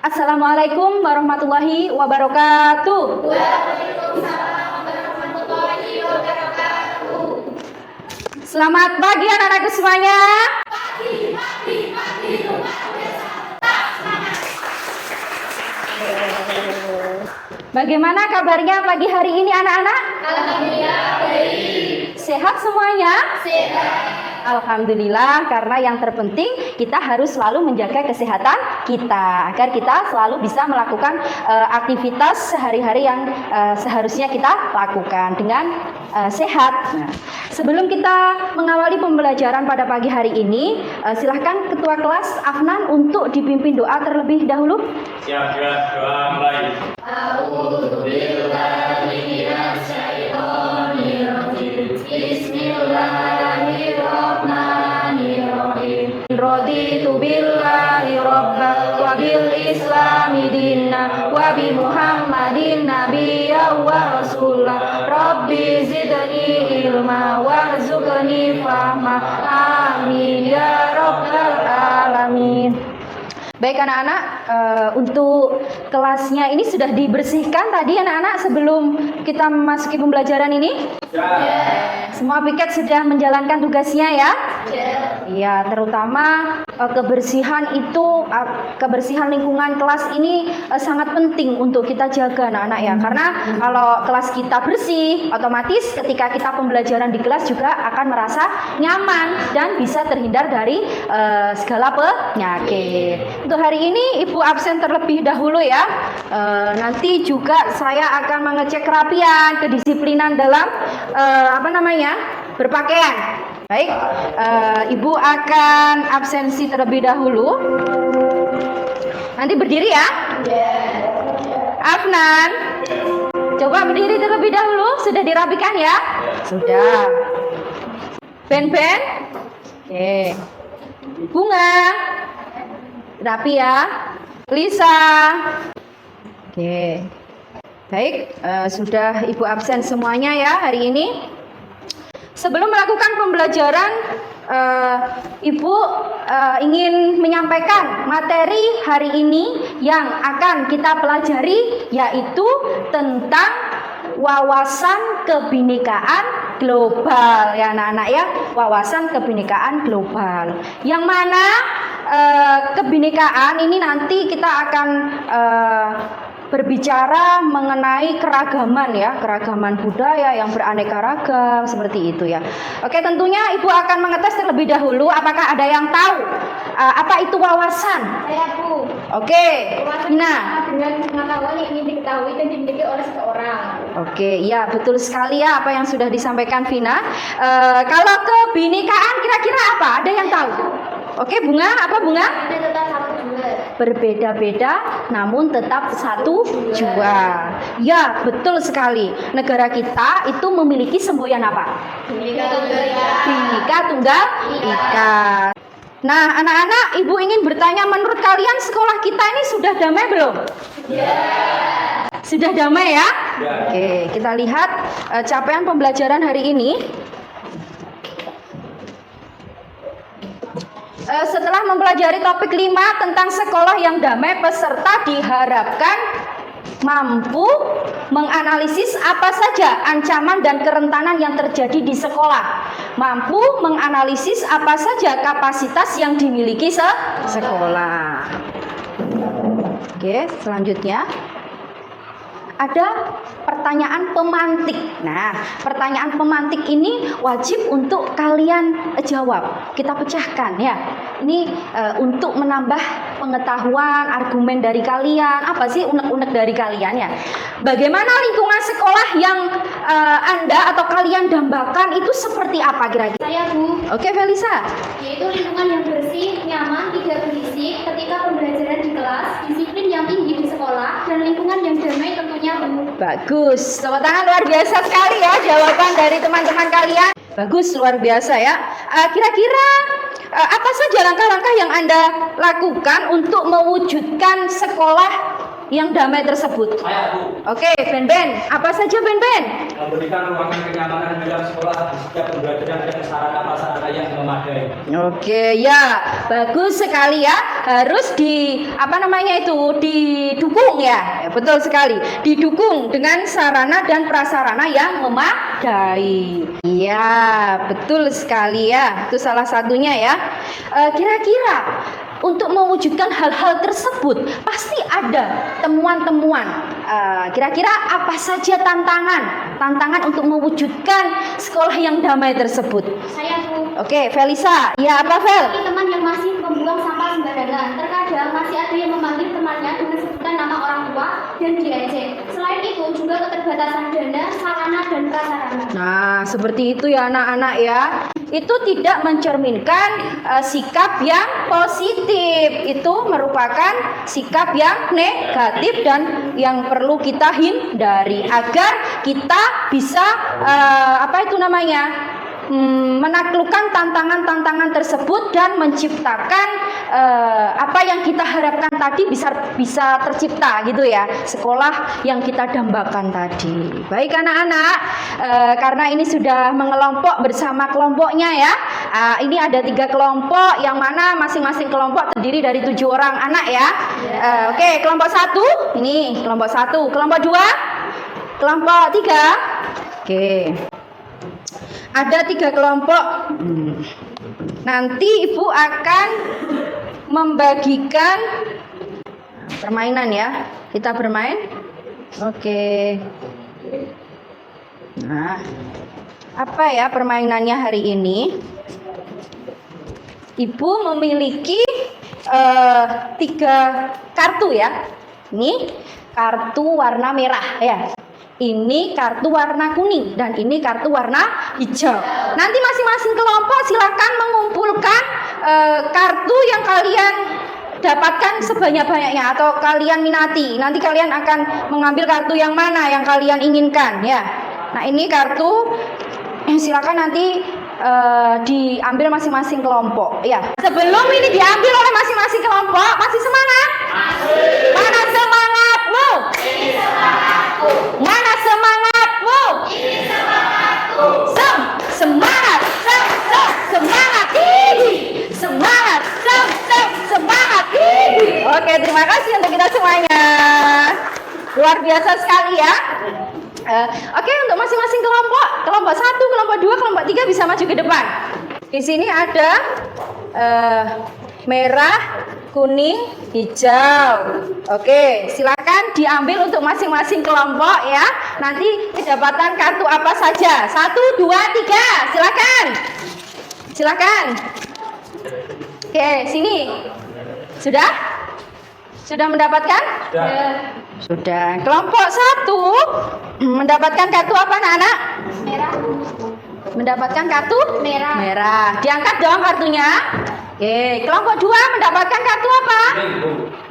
Assalamualaikum warahmatullahi wabarakatuh. Waalaikumsalam warahmatullahi wabarakatuh. Selamat pagi anak-anakku semuanya. Pagi, luar biasa. Tetap semangat. Bagaimana kabarnya pagi hari ini anak-anak? Alhamdulillah baik. Sehat semuanya? Sehat. Alhamdulillah, karena yang terpenting kita harus selalu menjaga kesehatan kita agar kita selalu bisa melakukan aktivitas sehari-hari yang seharusnya kita lakukan dengan sehat. Nah, sebelum kita mengawali pembelajaran pada pagi hari ini, silahkan Ketua Kelas Afnan untuk dipimpin doa terlebih dahulu. Siap, doa mulai. Bismillahirrahmanirrahim. Raditu billahi rabban wa bil islami dinna wa bi Muhammadin nabiyyan wa rasulah. Rabbi zidni ilma warzuqni fahma. Amin ya rabbal alamin. Baik anak-anak, untuk kelasnya ini sudah dibersihkan tadi anak-anak sebelum kita memasuki pembelajaran ini? Semua piket sudah menjalankan tugasnya ya? Iya, terutama kebersihan itu, kebersihan lingkungan kelas ini sangat penting untuk kita jaga anak-anak ya. Karena kalau kelas kita bersih, otomatis ketika kita pembelajaran di kelas juga akan merasa nyaman dan bisa terhindar dari segala penyakit. Untuk hari ini Ibu absen terlebih dahulu ya. Nanti juga saya akan mengecek kerapian, kedisiplinan dalam berpakaian. Baik, Ibu akan absensi terlebih dahulu. Nanti berdiri ya. Afnan, coba berdiri terlebih dahulu. Sudah dirapikan ya? Sudah. Ben. Oke. Bunga, rapi ya. Lisa. Oke. Baik, sudah Ibu absen semuanya ya hari ini. Sebelum melakukan pembelajaran, Ibu ingin menyampaikan materi hari ini yang akan kita pelajari, yaitu tentang wawasan kebinekaan global ya anak-anak ya, wawasan kebinekaan global. Yang mana kebinekaan ini nanti kita akan berbicara mengenai keragaman ya, keragaman budaya yang beraneka ragam seperti itu ya. Oke, tentunya Ibu akan mengetes terlebih dahulu apakah ada yang tahu apa itu wawasan. Saya Bu. Oke. Nah, dengan pengetahuan yang ingin diketahui dan dimiliki oleh seseorang. Oke, ya betul sekali ya apa yang sudah disampaikan Vina. Kalau kebinekaan kira-kira apa? Ada yang tahu? Oke, Bunga, apa Bunga? Ada tetap satu juga. Berbeda-beda namun tetap satu jua. Ya, betul sekali. Negara kita itu memiliki semboyan apa? Bhinneka Tunggal Ika. Nah, anak-anak, Ibu ingin bertanya, menurut kalian sekolah kita ini sudah damai belum? Sudah damai ya? Oke, kita lihat capaian pembelajaran hari ini. Setelah mempelajari topik 5 tentang sekolah yang damai, peserta diharapkan mampu menganalisis apa saja ancaman dan kerentanan yang terjadi di sekolah. Mampu menganalisis apa saja kapasitas yang dimiliki sekolah. Oke, selanjutnya ada pertanyaan pemantik. Nah, pertanyaan pemantik ini wajib untuk kalian jawab. Kita pecahkan ya. Ini untuk menambah pengetahuan, argumen dari kalian. Apa sih unek-unek dari kalian ya? Bagaimana lingkungan sekolah yang Anda atau kalian dambakan itu seperti apa kira-kira? Saya Bu. Oke, Felisa. Yaitu lingkungan yang bersih, nyaman, tidak berisik ketika pembelajaran di kelas, disiplin yang tinggi di sekolah, dan lingkungan yang damai tentunya penuh. Bagus, tepuk tangan luar biasa sekali ya jawaban dari teman-teman kalian. Bagus, luar biasa ya. Kira-kira apa saja langkah-langkah yang Anda lakukan untuk mewujudkan sekolah yang damai tersebut? Saya, Bu. Oke, Ben-Ben. Apa saja Ben-Ben? Memberikan ruangan kenyamanan dalam sekolah di setiap pembelajaran dan sarana-prasarana yang memadai. Oke, ya. Bagus sekali ya. Harus didukung ya. Betul sekali. Didukung dengan sarana dan prasarana yang memadai. Iya, betul sekali ya. Itu salah satunya ya. Kira-kira untuk mewujudkan hal-hal tersebut pasti ada temuan-temuan. Kira-kira apa saja tantangan untuk mewujudkan sekolah yang damai tersebut? Saya, Bu. Oke, Felisa. Ya, apa Fel? Bagi teman yang masih membuang sampah sembarangan, terkadang masih ada yang memanggil temannya dengan sebutan nama orang tua dan diejek. Selain itu juga keterbatasan dana, sarana dan prasarana. Nah, seperti itu ya anak-anak ya. Itu tidak mencerminkan sikap yang positif. Itu merupakan sikap yang negatif dan yang perlu kita hindari agar kita bisa menaklukkan tantangan-tantangan tersebut dan menciptakan apa yang kita harapkan tadi bisa tercipta gitu ya, sekolah yang kita dambakan tadi. Baik anak-anak, karena ini sudah mengelompok bersama kelompoknya ya. Ini ada 3 kelompok yang mana masing-masing kelompok terdiri dari 7 orang anak ya. Oke, kelompok 1 ini kelompok 1, kelompok 2, kelompok 3. Oke. Ada 3 kelompok. Nanti Ibu akan membagikan permainan ya. Kita bermain. Oke. Nah, apa ya permainannya hari ini? Ibu memiliki 3 kartu ya. Ini kartu warna merah ya. Ini kartu warna kuning dan ini kartu warna hijau. Nanti masing-masing kelompok silakan mengumpulkan kartu yang kalian dapatkan sebanyak-banyaknya atau kalian minati. Nanti kalian akan mengambil kartu yang mana yang kalian inginkan ya. Nah, ini kartu silakan nanti diambil masing-masing kelompok ya. Sebelum ini diambil oleh masing-masing kelompok, masih semangat? Mana semangatmu? Mana semangatmu? Semangat, semangat, semangat, semangat. Oke, terima kasih untuk kita semuanya. Luar biasa sekali ya. Oke, untuk masing-masing kelompok 1, kelompok 2, kelompok 3 bisa maju ke depan. Di sini ada merah, kuning, hijau. Oke, silakan diambil untuk masing-masing kelompok ya. Nanti kedapatan kartu apa saja. 1, 2, 3. Silakan. Silakan. Oke, sini. Sudah? Sudah mendapatkan? Sudah. Kelompok 1 mendapatkan kartu apa anak-anak? Merah. Mendapatkan kartu? Merah. Merah. Diangkat dong kartunya. Oke, kelompok 2 mendapatkan kartu apa?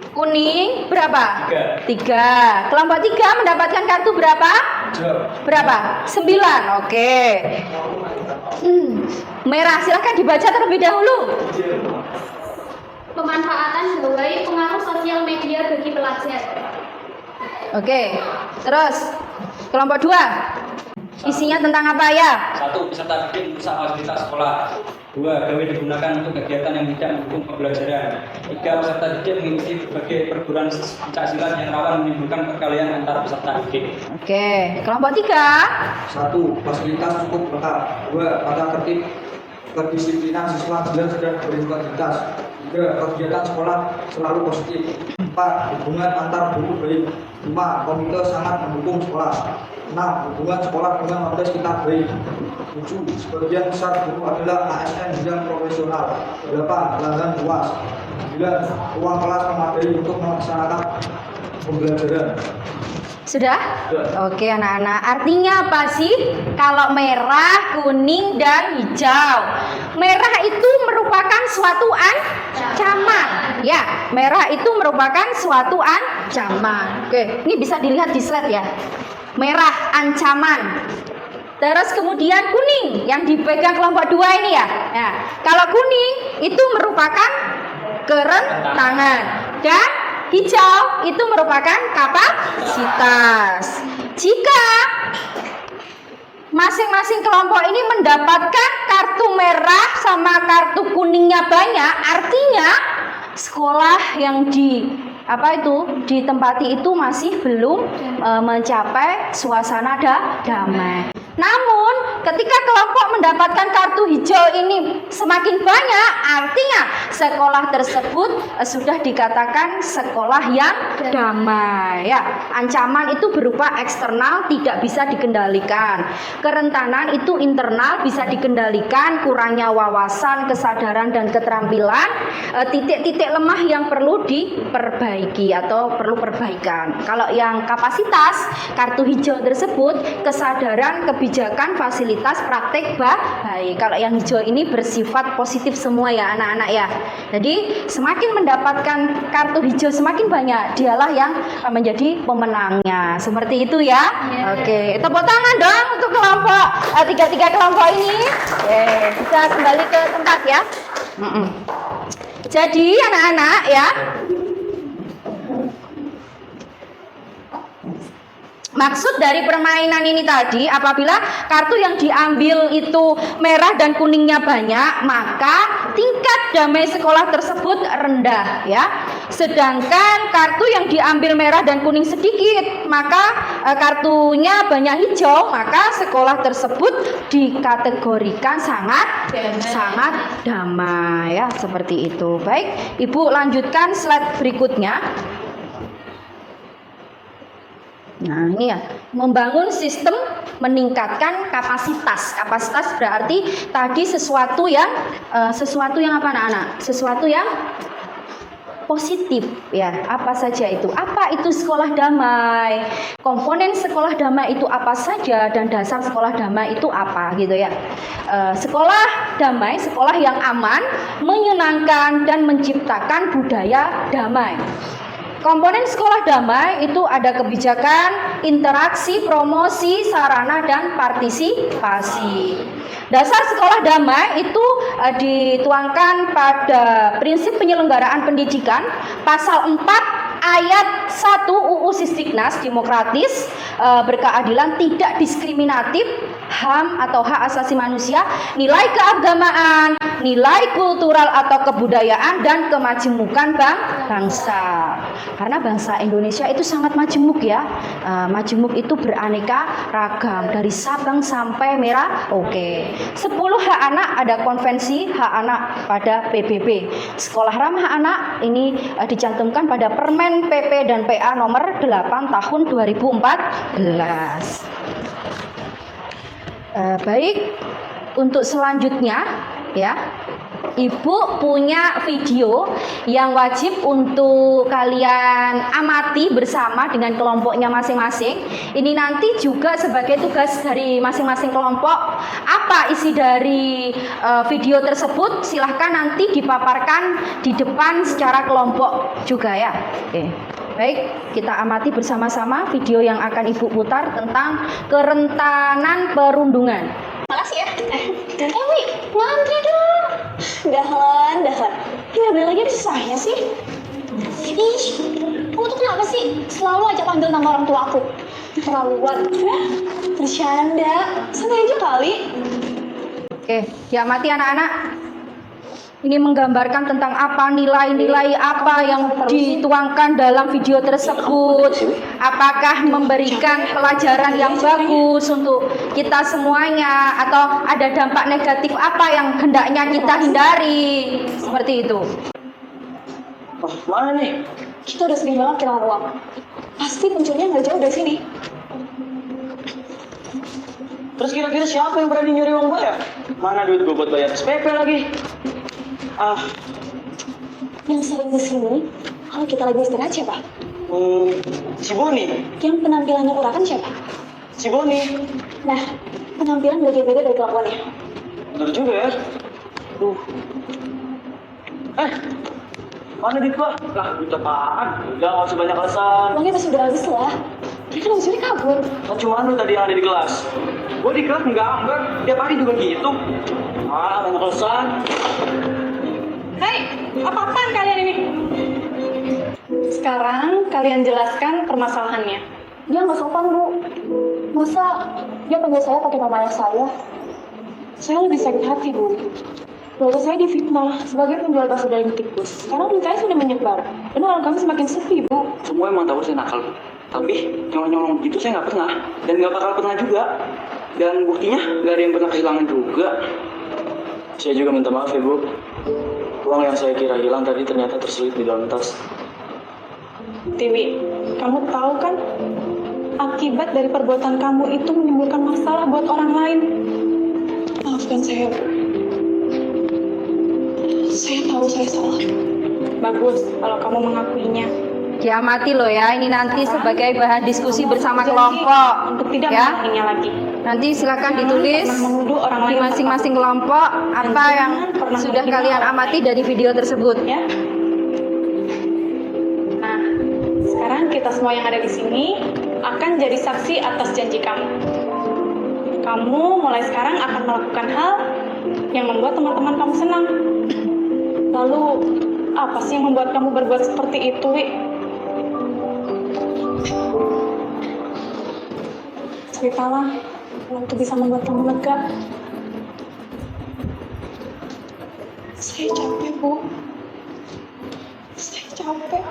Kuning. Berapa? 3. Kelompok 3 mendapatkan kartu berapa? Berapa? 9. Oke. Merah, silakan dibaca terlebih dahulu. Pemanfaatan gawai pengaruh sosial media bagi pelajar. Oke. Terus kelompok 2 isinya tentang apa ya? 1. Peserta didik merusak fasilitas sekolah. 2. Gawai digunakan untuk kegiatan yang tidak mendukung pembelajaran. 3. Peserta didik mengikuti berbagai perguruan pencaksilat yang rawan menimbulkan perkelahian antar peserta didik. Oke, kelompok 3. 1. Fasilitas cukup lengkap. 2. Tata tertib kedisiplinan siswa jelas dan berintegritas. 3. Kegiatan sekolah selalu positif. 4. Hubungan antar guru baik. 5. Komite sangat mendukung sekolah. 6. Hubungan sekolah dengan warga sekitar baik. 7. Sebagian besar guru adalah ASN bidang profesional. 8. Lahan luas. 9. Ruang kelas memadai untuk melaksanakan pembelajaran. Sudah? Oke anak-anak, artinya apa sih kalau merah, kuning, dan hijau? Merah itu merupakan suatu ancaman. Ya, merah itu merupakan suatu ancaman. Oke, ini bisa dilihat di slide ya. Merah, ancaman. Terus kemudian kuning yang dipegang kelompok 2 ini ya. Nah, kalau kuning itu merupakan kerentangan. Dan hijau itu merupakan kapasitas. Jika masing-masing kelompok ini mendapatkan kartu merah sama kartu kuningnya banyak, artinya sekolah yang ditempati itu masih belum mencapai suasana damai. Namun, ketika kelompok mendapatkan kartu hijau ini semakin banyak, artinya sekolah tersebut sudah dikatakan sekolah yang damai. Ya, ancaman itu berupa eksternal, tidak bisa dikendalikan. Kerentanan itu internal, bisa dikendalikan. Kurangnya wawasan, kesadaran, dan keterampilan. Titik-titik lemah yang perlu diperbaiki atau perlu perbaikan. Kalau yang kapasitas, kartu hijau tersebut kesadaran, kebijakan, fasilitas, praktek baik. Kalau yang hijau ini bersifat positif semua ya anak-anak ya. Jadi semakin mendapatkan kartu hijau semakin banyak, dialah yang menjadi pemenangnya. Seperti itu ya. Oke, tepuk tangan dong untuk kelompok tiga kelompok ini. Bisa kembali ke tempat ya. Jadi anak-anak ya, maksud dari permainan ini tadi, apabila kartu yang diambil itu merah dan kuningnya banyak, maka tingkat damai sekolah tersebut rendah ya. Sedangkan kartu yang diambil merah dan kuning sedikit, maka kartunya banyak hijau, maka sekolah tersebut dikategorikan sangat damai ya, seperti itu. Baik, Ibu lanjutkan slide berikutnya. Nah, ini ya, membangun sistem meningkatkan kapasitas. Kapasitas berarti tadi sesuatu yang apa anak-anak? Sesuatu yang positif ya. Apa saja itu? Apa itu sekolah damai? Komponen sekolah damai itu apa saja dan dasar sekolah damai itu apa gitu ya. Sekolah damai, sekolah yang aman, menyenangkan dan menciptakan budaya damai. Komponen sekolah damai itu ada kebijakan, interaksi, promosi, sarana, dan partisipasi. Dasar sekolah damai itu dituangkan pada prinsip penyelenggaraan pendidikan, pasal 4 ayat 1 UU Sisdiknas, demokratis, berkeadilan, tidak diskriminatif, HAM atau hak asasi manusia, nilai keagamaan, nilai kultural atau kebudayaan, dan kemajemukan bangsa. Karena bangsa Indonesia itu sangat majemuk ya. Majemuk itu beraneka ragam dari Sabang sampai Merauke. 10 hak anak, ada konvensi hak anak pada PBB. Sekolah ramah anak ini dicantumkan pada Permen PP dan PA nomor 8 tahun 2014. Baik, untuk selanjutnya ya, Ibu punya video yang wajib untuk kalian amati bersama dengan kelompoknya masing-masing. Ini nanti juga sebagai tugas dari masing-masing kelompok. Apa isi dari video tersebut? Silahkan nanti dipaparkan di depan secara kelompok juga ya. Oke. Baik, kita amati bersama-sama video yang akan Ibu putar tentang kerentanan perundungan. Makasih ya. Wi, ngantri dong. Dahlan. Ini ambil lagi ada susahnya sih. Ih, kamu tuh kenapa sih selalu aja panggil nama orang tua aku? Terlaluan. Bercanda. Santai aja kali. Oke, diamati anak-anak. Ini menggambarkan tentang apa, nilai-nilai apa yang dituangkan dalam video tersebut. Apakah memberikan pelajaran yang bagus untuk kita semuanya, atau ada dampak negatif apa yang hendaknya kita hindari. Seperti itu. Oh, mana nih? Kita udah sering banget kehilangan uang. Pasti pencurinya nggak jauh dari sini. Terus kira-kira siapa yang berani nyuri uang gue ya? Mana duit gue buat bayar SPP lagi? Yang sering kesini, kalau kita lagi istirahat siapa? Si Boni. Yang penampilannya urakan siapa? Si Boni. Nah, penampilan beda-beda dari kelakuannya. Bener juga ya. Mana duit gua? Lah, duit apaan? Udah, gak usah banyak alasan. Uangnya pasti udah habis lah. Dia kan habis kabur. Kan cuma lu tadi yang ada di kelas. Gua di kelas enggak. Tiap hari juga gitu. Banyak alasan. Hei, apa-apaan kalian ini? Sekarang kalian jelaskan permasalahannya. Dia nggak sopan, Bu. Masa dia panggil saya pakai nama ayah saya? Saya lebih sakit hati, Bu. Lalu saya difitnah sebagai penjual bakso daging tikus. Sekarang beritanya sudah menyebar dan warung kami semakin sepi, Bu. Semua emang tahu saya nakal, Bu. Tapi nyolong-nyolong gitu saya nggak pernah. Dan nggak bakal pernah juga. Dan buktinya nggak ada yang pernah kehilangan juga. Saya juga minta maaf ya, Bu. Uang yang saya kira hilang tadi ternyata terselip di dalam tas. Tiwi, kamu tahu kan? Akibat dari perbuatan kamu itu menimbulkan masalah buat orang lain. Maafkan saya, Bu. Saya tahu saya salah. Bagus kalau kamu mengakuinya. Diamati loh ya, ini nanti sebagai bahan diskusi bersama kelompok Untuk tidak ya. mengulanginya lagi. Nanti silakan ditulis Jangan pernah menuduh orang di lain masing-masing kelompok apa yang pernah sudah menghina kalian orang. amati dari video tersebut. Ya. Nah, sekarang kita semua yang ada di sini akan jadi saksi atas janji kamu. Kamu mulai sekarang akan melakukan hal yang membuat teman-teman kamu senang. Lalu, apa sih yang membuat kamu berbuat seperti itu, Wi? Ceritalah, kalau itu bisa membuat kamu lega. Saya capek, Bu. Saya capek.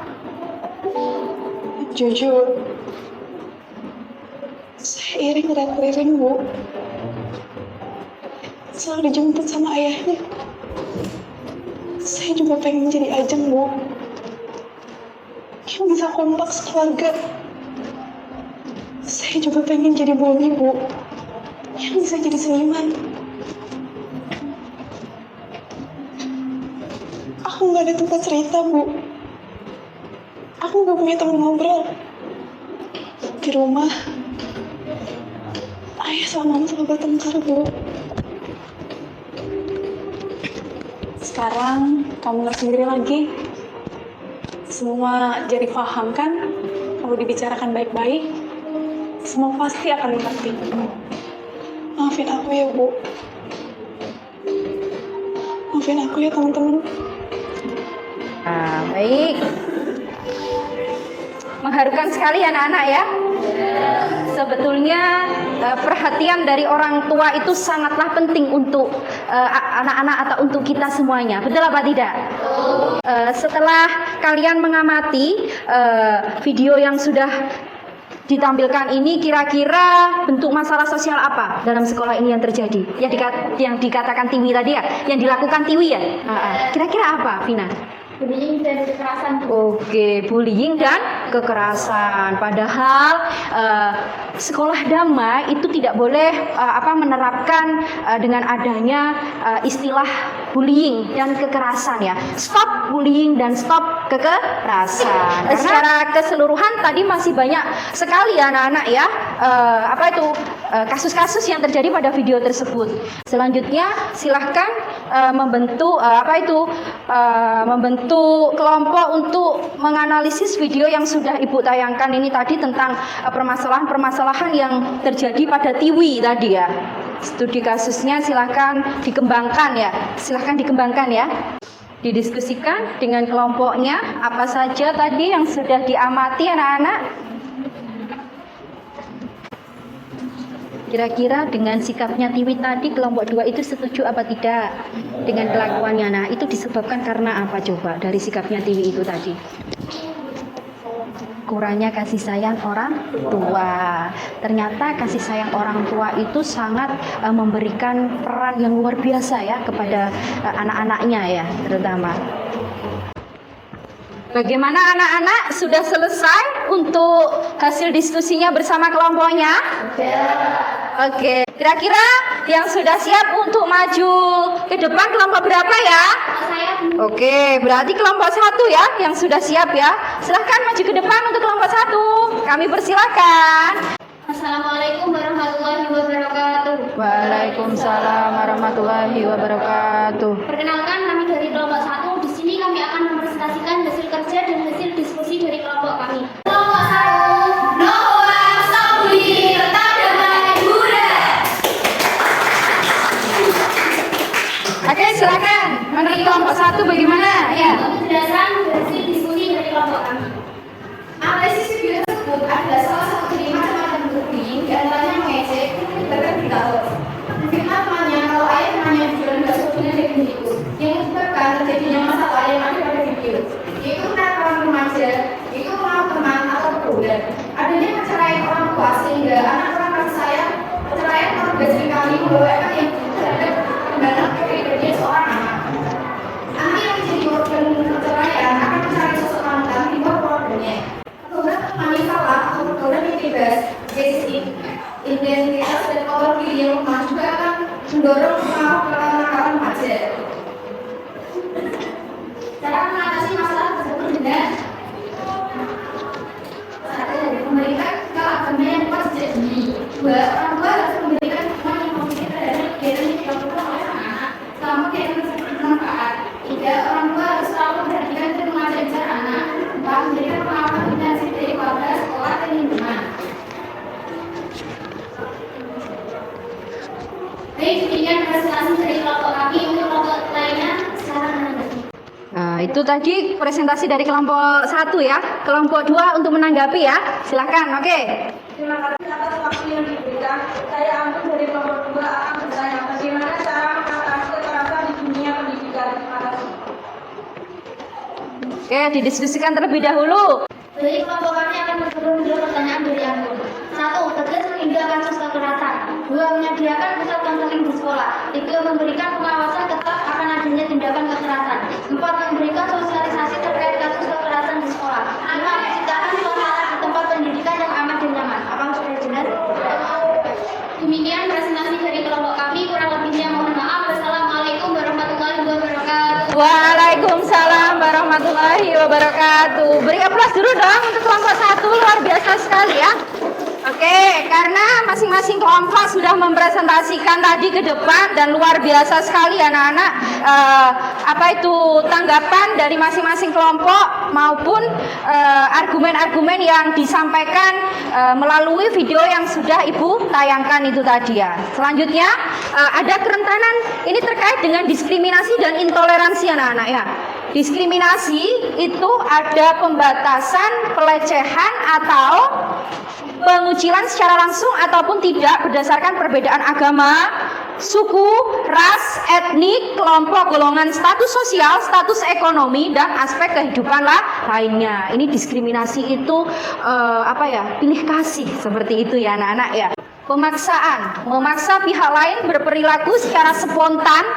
Jujur, saya iri ngeliat Ririn, Bu. Selalu dijemput sama ayahnya. Saya juga pengen jadi Ajeng, Bu. Yang bisa kompak sekeluarga. Saya juga pengen jadi Boni, Bu. Yang bisa jadi seniman. Aku nggak ada tempat cerita, Bu. Aku nggak punya teman ngobrol. Di rumah, ayah sama mama selalu bertengkar, Bu. Sekarang kamu nggak sendiri lagi. Semua jadi paham kan? Kalau dibicarakan baik-baik, semua pasti akan mengerti. Maafin aku ya, Bu. Maafin aku ya, teman-teman. Nah, baik. Mengharukan sekali anak-anak ya. Sebetulnya perhatian dari orang tua itu sangatlah penting untuk anak-anak atau untuk kita semuanya. Betul apa tidak? Setelah kalian mengamati video yang sudah ditampilkan ini, kira-kira bentuk masalah sosial apa dalam sekolah ini yang terjadi? Yang dikatakan Tiwi tadi ya, yang dilakukan Tiwi ya. Kira-kira apa, Vina? Bullying dan kekerasan. Oke, bullying dan kekerasan. Padahal sekolah damai itu tidak boleh menerapkan dengan adanya istilah bullying dan kekerasan ya. Stop bullying dan stop kekerasan. Secara keseluruhan tadi masih banyak sekali anak-anak ya kasus-kasus yang terjadi pada video tersebut. Selanjutnya silahkan membentuk kelompok untuk menganalisis video yang sudah Ibu tayangkan ini tadi tentang permasalahan-permasalahan yang terjadi pada Tiwi tadi ya. Studi kasusnya silahkan dikembangkan ya. Didiskusikan dengan kelompoknya apa saja tadi yang sudah diamati anak-anak. Kira-kira dengan sikapnya Tiwi tadi kelompok 2 itu setuju apa tidak dengan kelakuannya? Nah, itu disebabkan karena apa coba dari sikapnya Tiwi itu tadi? Kurangnya kasih sayang orang tua. Ternyata kasih sayang orang tua itu sangat memberikan peran yang luar biasa ya kepada anak-anaknya ya, terutama. Bagaimana anak-anak, sudah selesai untuk hasil diskusinya bersama kelompoknya? Oke, kira-kira yang sudah siap untuk maju ke depan kelompok berapa ya? Oke, berarti kelompok 1 ya yang sudah siap ya. Silahkan maju ke depan untuk kelompok 1. Kami persilakan. Assalamualaikum warahmatullahi wabarakatuh. Waalaikumsalam warahmatullahi wabarakatuh. Perkenalkan, kami dari kelompok 1. Di sini kami akan mempresentasikan hasil kerja dan hasil diskusi dari kelompok kami. Kelompok 1, Noah Sabudi, tetap damai Buddha. Oke, silakan. Menurut kelompok 1 bagaimana? Ya. Untuk penjelasan hasil diskusi dari kelompok kami. Apa adalah salah satu dari macam-macam bentuk bullying, di antaranya mengejek, bahkan diktator. Fitnah temannya kalau ayah temannya jualan bakso dengan daging tikus, yang menyebabkan terjadinya masalah yang ada pada video, yaitu penakalan remaja, yaitu mengenal teman atau pergaulan. Adanya perceraian orang tua sehingga anak orang kasih sayang, perceraian keluarga seringkali membawa efek yang terhadap perkembangan kepribadian seorang anak. Anak yang menjadi korban perceraian akan mencari sosok mantan di bawah keluarganya. Pergaulan teman yang salah atau pergaulan yang bebas, basic, identitas dan power diri yang lemah juga akan mendorong kenakalan remaja. Cara mengatasi masalah tersebut dengan satu, memberikan agama yang kuat sejak dini. Dua, orang tua harus memberikan dukungan yang positif terhadap kegiatan yang dilakukan oleh anak selama kegiatan tersebut bermanfaat. Tiga, orang tua harus selalu memperhatikan dan mengajar anak. Empat, memberikan pengawasan intensif dari keluarga, sekolah, dan lingkungan. Baik, demikian presentasi dari kelompok kami. Untuk kelompok lainnya, silakan menanggapi. Nah, itu tadi presentasi dari kelompok 1 ya. Kelompok 2 untuk menanggapi ya. Silakan. Oke. Terima kasih atas waktu yang diberikan. Saya Antum dari kelompok 2 akan bertanya bagaimana cara mengatasi kekerasan di dunia pendidikan. Terima kasih. Oke, didiskusikan terlebih dahulu. Dari kelompok kami akan bergabung dua pertanyaan dari Antum. Satu, tegas menindak kasus kekerasan. Dua, menyediakan pusat konseling di sekolah. Tiga, memberikan pengawasan ketat akan adanya tindakan kekerasan. Empat, memberikan sosialisasi terkait kasus kekerasan di sekolah. Lima, menciptakan suasana di tempat pendidikan yang aman dan nyaman. Apakah sudah jelas? Demikian presentasi dari kelompok kami. Kurang lebihnya mohon maaf. Wassalamualaikum warahmatullahi wabarakatuh. Waalaikumsalam warahmatullahi wabarakatuh. Beri aplaus dulu dong untuk kelompok 1, luar biasa sekali ya. Oke, karena masing-masing kelompok sudah mempresentasikan tadi ke depan dan luar biasa sekali anak-anak tanggapan dari masing-masing kelompok maupun argumen-argumen yang disampaikan melalui video yang sudah Ibu tayangkan itu tadi ya. Selanjutnya ada kerentanan ini terkait dengan diskriminasi dan intoleransi anak-anak ya. Diskriminasi itu ada pembatasan, pelecehan atau pengucilan secara langsung ataupun tidak berdasarkan perbedaan agama, suku, ras, etnik, kelompok, golongan, status sosial, status ekonomi, dan aspek kehidupan lainnya. Ini diskriminasi itu pilih kasih seperti itu ya anak-anak ya. Pemaksaan, memaksa pihak lain berperilaku secara spontan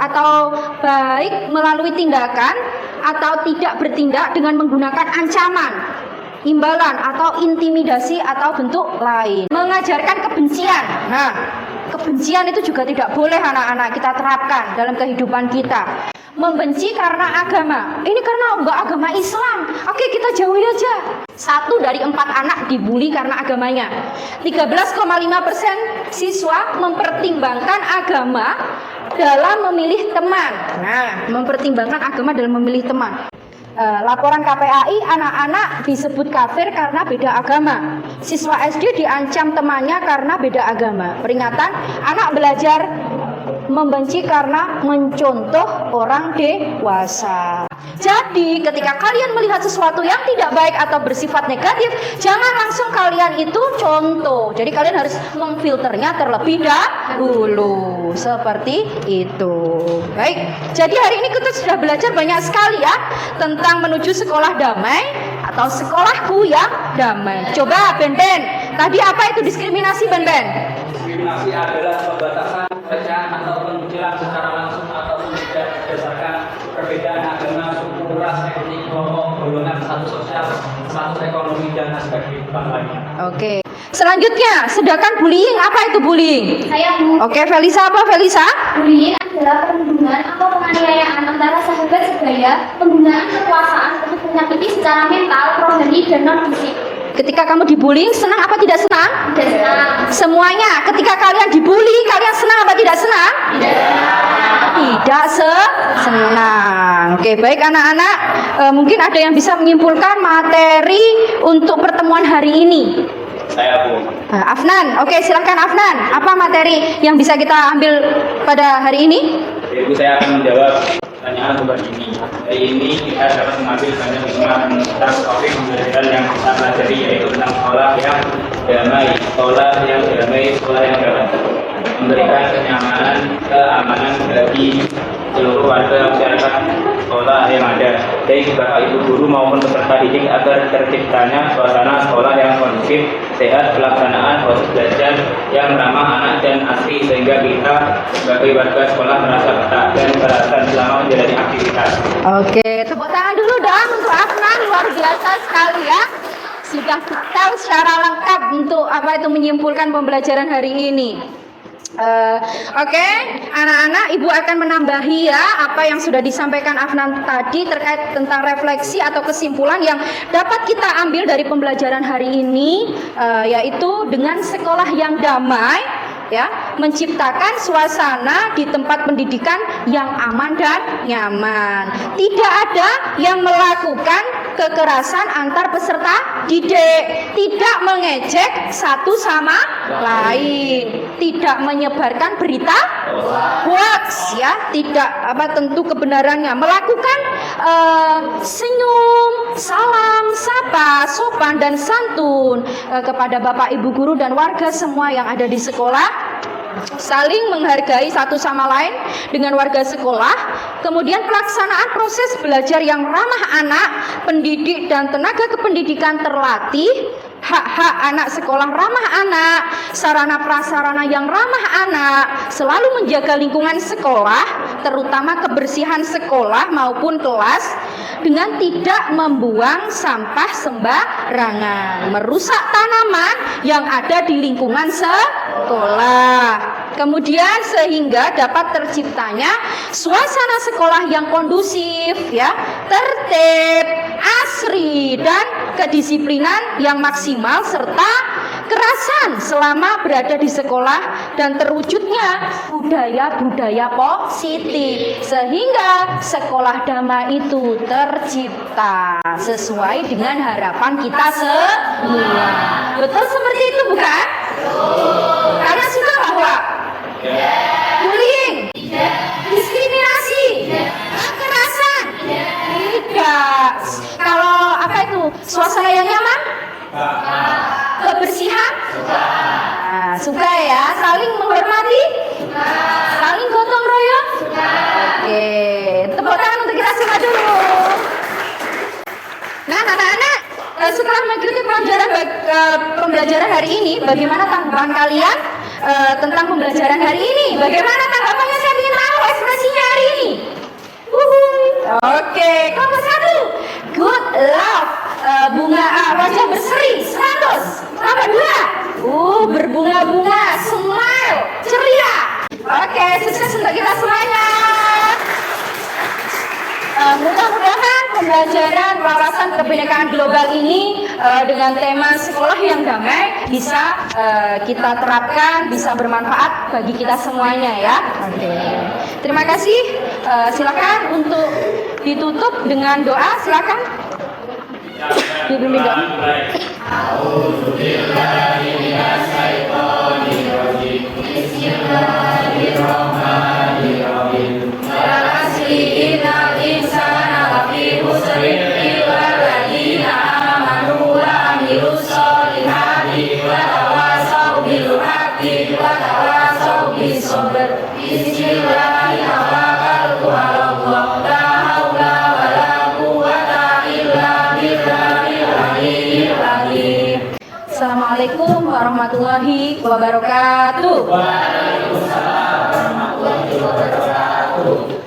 atau baik melalui tindakan atau tidak bertindak dengan menggunakan ancaman, imbalan atau intimidasi atau bentuk lain. Mengajarkan kebencian. Nah, kebencian itu juga tidak boleh anak-anak kita terapkan dalam kehidupan kita. Membenci karena agama. Ini karena enggak agama Islam. Oke, kita jauhi aja. 1 dari 4 anak dibully karena agamanya. 13,5% siswa mempertimbangkan agama dalam memilih teman. Nah, mempertimbangkan agama dalam memilih teman. Laporan KPAI, anak-anak disebut kafir karena beda agama. Siswa SD diancam temannya karena beda agama. Peringatan, anak belajar membenci karena mencontoh orang dewasa. Jadi ketika kalian melihat sesuatu yang tidak baik atau bersifat negatif, jangan langsung kalian itu contoh. Jadi kalian harus memfilternya terlebih dahulu. Seperti itu. Baik, jadi hari ini kita sudah belajar banyak sekali ya tentang menuju sekolah damai atau sekolahku yang damai. Coba Ben-Ben, tadi apa itu diskriminasi Ben-Ben? Diskriminasi adalah pembatasan, pelecehan atau pengucilan secara langsung ataupun tidak berdasarkan perbedaan agama, suku, ras, etnik, kelompok, golongan, status sosial, status ekonomi, dan aspek kehidupan lainnya. Oke. Selanjutnya, sedangkan bullying, apa itu bullying? Saya Bu. Oke, Felisa apa Felisa? Bullying adalah perundungan atau penganiayaan antara sahabat sebaya, penggunaan kekuasaan untuk menyakiti secara mental, rohani, dan non-fisik. Ketika kamu dibullying, senang apa tidak senang? Tidak senang. Semuanya, ketika kalian dibully, kalian senang apa tidak senang? Tidak senang. Oke, baik anak-anak, mungkin ada yang bisa menyimpulkan materi untuk pertemuan hari ini. Saya Bu. Afnan, oke silakan Afnan. Apa materi yang bisa kita ambil pada hari ini? Ibu, saya akan menjawab pertanyaan pelaksanaan tugas ini. Hari ini kita dapat mengambil banyak hikmah tentang topik pembelajaran yang kita pelajari, yaitu tentang sekolah yang damai, sekolah yang damai, memberikan kenyamanan, keamanan bagi seluruh warga masyarakat sekolah yang ada, baik Bapak Ibu guru maupun peserta didik, agar terciptanya suasana sekolah yang kondusif, sehat, pelaksanaan proses belajar yang ramah anak dan asri, sehingga kita sebagai warga sekolah merasa betah dan berasa selama menjalani aktivitas. Oke, tepuk tangan dulu dong untuk Afnan, luar biasa sekali ya. Sudah tahu secara lengkap untuk apa itu menyimpulkan pembelajaran hari ini. Oke, anak-anak, Ibu akan menambahi ya apa yang sudah disampaikan Afnan tadi terkait tentang refleksi atau kesimpulan yang dapat kita ambil dari pembelajaran hari ini, yaitu dengan sekolah yang damai, ya, menciptakan suasana di tempat pendidikan yang aman dan nyaman. Tidak ada yang melakukan kekerasan antar peserta didik, tidak mengejek satu sama lain, tidak menyebarkan berita hoax, ya, tidak tentu kebenarannya, melakukan senyum, salam, sapa, sopan dan santun kepada Bapak Ibu guru dan warga semua yang ada di sekolah, saling menghargai satu sama lain dengan warga sekolah, kemudian pelaksanaan proses belajar yang ramah anak, pendidik dan tenaga kependidikan terlatih, hak-hak anak sekolah ramah anak, sarana prasarana yang ramah anak, selalu menjaga lingkungan sekolah, terutama kebersihan sekolah maupun kelas, dengan tidak membuang sampah sembarangan, merusak tanaman yang ada di lingkungan sekolah. Kemudian sehingga dapat terciptanya suasana sekolah yang kondusif, ya, tertib, asri dan kedisiplinan yang maksimal serta kerasan selama berada di sekolah dan terwujudnya budaya-budaya positif sehingga sekolah damai itu tercipta sesuai dengan harapan kita semua. Betul seperti itu bukan? Karena suka bahwa bullying, diskriminasi, kekerasan, tidak. Kalau apa itu suasana yang nyaman, kebersihan, suka ya, saling menghormati, saling gotong royong. Oke, tepuk tangan untuk kita semua dulu. Nah, anak-anak, setelah mengikuti pembelajaran hari ini, bagaimana tanggapan kalian tentang pembelajaran hari ini? Bagaimana tanggapannya? Saya ingin tahu ekspresinya hari ini. Oke, kelompok 1, good love, bunga wajah berseri 100. Kelompok 2, berbunga-bunga, smile, ceria. Oke, sukses untuk kita semuanya. Mudah-mudahan pembelajaran wawasan kebinekaan global ini dengan tema sekolah yang damai bisa kita terapkan, bisa bermanfaat bagi kita semuanya ya. Oke. Terima kasih. Silakan untuk ditutup dengan doa. Silakan. Dibimbing doa. Bismillahirrahmanirrahim. Assalamualaikum warahmatullahi wabarakatuh. Waalaikumsalam warahmatullahi wabarakatuh.